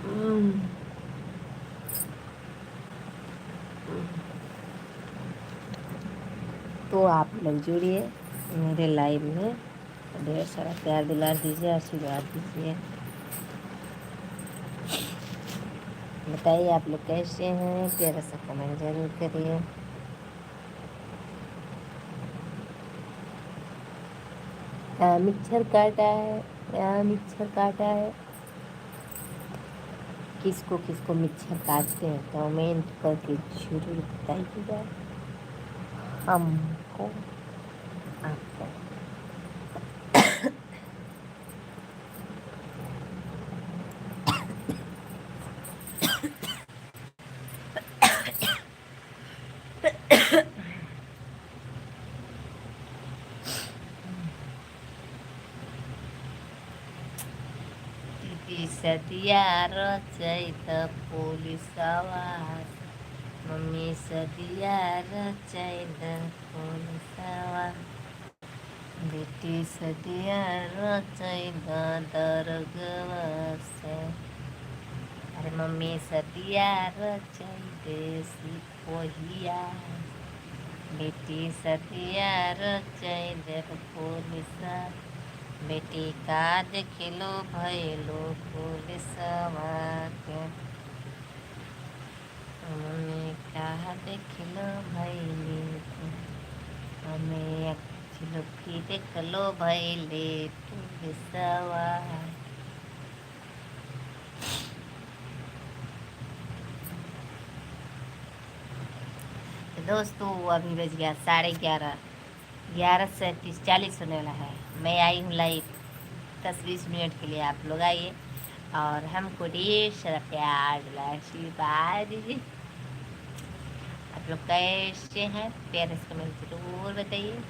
हम्म, तो आप लोग जुड़िए मेरे लाइव में, ढेर सारा प्यार दुलार दीजिए, आशीर्वाद दीजिए। बताइए आप लोग कैसे हैं, प्यारा सा कमेंट जरूर करिए। मिक्सर काटा है, मिक्सर काटा है। किसको किसको मिक्सर काटते हैं कमेंट करके जरूर बताइएगा हमको, आपको। सदिया रचैत पुलिस आवाज, मम्मी सदिया रचैत पुलिस आवाज, बेटी सदिया रचैत दरगवस, अरे मम्मी सदिया रचैत सिपोहिया, बेटी सदिया रचैत पुलिस, बेटी का देखिलो भैलो पुलिसवा के, मम्मी का देखिलो भैली, हमें अखिलो की देखलो भैले पुलिसवा। तो दोस्तों अभी बज गया 11:30, 11:37 होने वाला है। मैं आई हूँ लाइव 10-20 मिनट के लिए, आप लोग आइए और हमको ढेर सारा प्यार दुलार आशीर्वाद दीजिए। आप लोग कैसे हैं, प्यारे से कमेंट जरूर बताइए।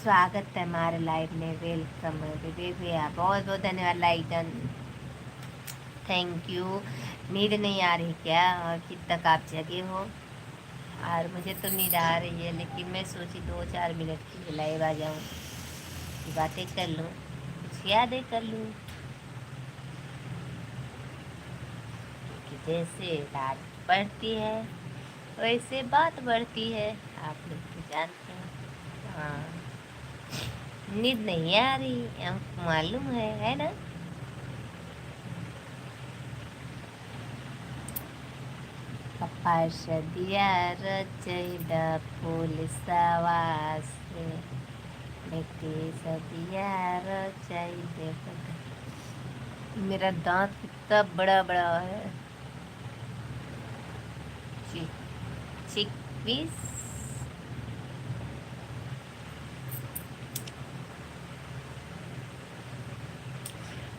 स्वागत है हमारे लाइव में, वेलकम विवेक भैया, बहुत बहुत धन्यवाद लाइक डन, थैंक यू। नींद नहीं आ रही क्या, और किद तक आप जगे हो? और मुझे तो नींद आ रही है, लेकिन मैं सोची 2-4 मिनट के लिए लाइव आ जाऊँ, बातें कर लूँ, कुछ यादें कर लूँ, कि जैसे रात बढ़ती है वैसे बात बढ़ती है, आप लोग तो जानते हैं। हाँ, नींद नहीं आ रही, हमको मालूम है ना। पप्पा सदिया रचैदा पुलिसवा से, बेटी सदिया रचैदे। मेरा दांत कितना बड़ा बड़ा है। चिक चिक पीस।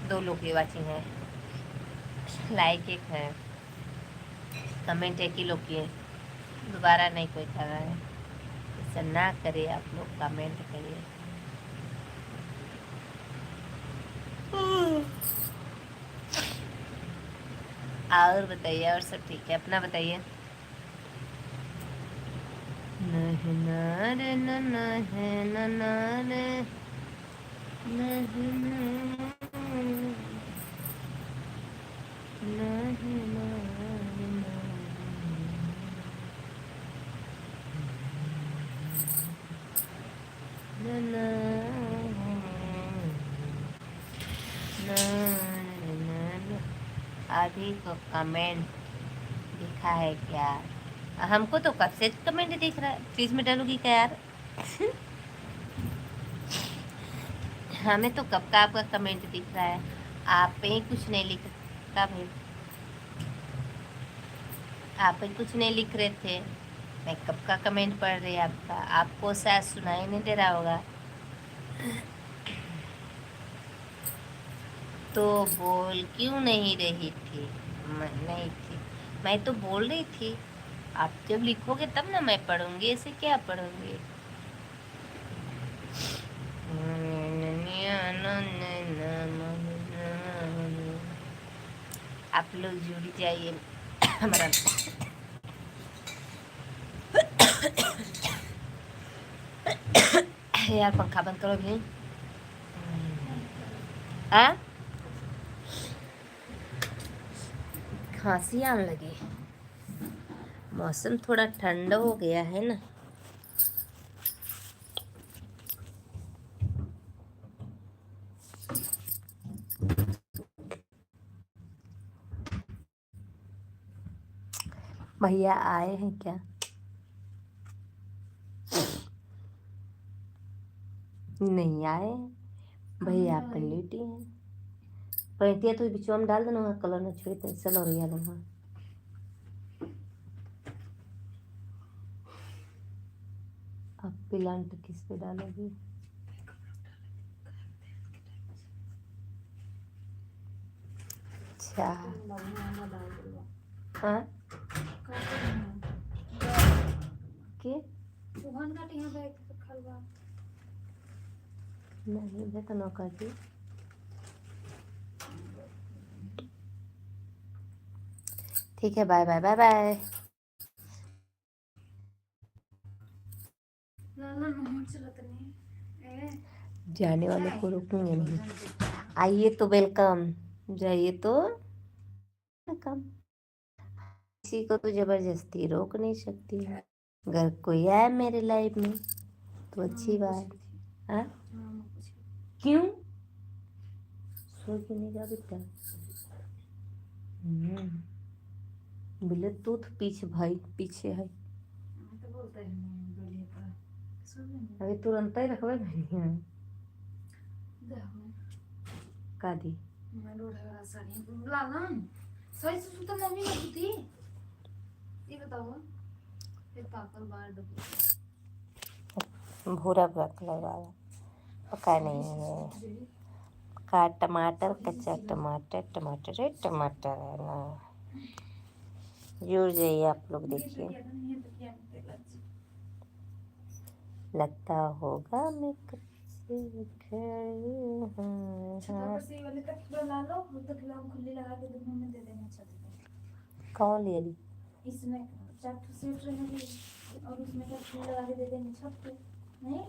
दो लोग की वाचिंग है, लाइक एक है, कमेंट एक ही लोग की है, दोबारा नहीं कोई कर रहा है। ऐसा ना करे, आप लोग कमेंट करिए। और बताइए, और सब ठीक है, अपना बताइए। नहीं ना रे ना ना है ना ना रे, नहीं ना, नहीं ना रे ना, ना ना, ना ना ना। अभी को कमेंट दिखा है क्या? हमको तो कब से कमेंट दिख रहा है, प्लीज में डालूंगी क्या यार? हमें तो कब का आपका कमेंट दिख रहा है, आप पे ही कुछ नहीं लिखता भाई, आप ही कुछ नहीं लिख रहे थे, मैं कब का कमेंट पढ़ रही आपका, आपको शायद सुनाई नहीं दे रहा होगा। तो बोल क्यों नहीं रही थी? मैं नहीं थी, मैं तो बोल रही थी, आप जब लिखोगे तब ना मैं पढ़ूंगी, ऐसे क्या पढ़ूंगी? आप लोग जुड़ जाइए हमारा। यार पंखा बंद करो भी। खांसी आने लगी, मौसम थोड़ा ठंडा हो गया है ना। भैया आए हैं क्या? नहीं आए भैया, अपन लेटी हैं। पैंतिया तो बिचवा में डाल देना, कलर न छोड़ पेंसिल और या लूँगा। अब पिलांट किस पे डालोगी? अच्छा हाँ के नहीं है तो नौकर जी। ठीक है, बाय बाय बाय बाय। जाने वाले को रोकूंगे नहीं। आइए तो वेलकम, जाइए तो वेलकम। किसी को तो जबरदस्ती रोक नहीं सकती है। अगर कोई आए मेरे लाइफ में तो अच्छी बात है। क्यों सो क्यों नहीं जा बेटा? ब्लूटूथ पीछे भाई पीछे है। अभी तुरंत ही रखबे नहीं का दी सही से तो मम्मी ने थी। ये बताओ फिर पापा बाहर भूरा भूरा कलर वाला पका नहीं है। का टमाटर, कच्चा टमाटर, टमाटर है टमाटर है ना। जुड़ जाइए आप लोग, देखिए लगता होगा मैं कब से खड़ी हूँ। कौन ले ली? इसमें 4 सेट रहेंगे और उसमें लगा के दे देंगे छत पे। नहीं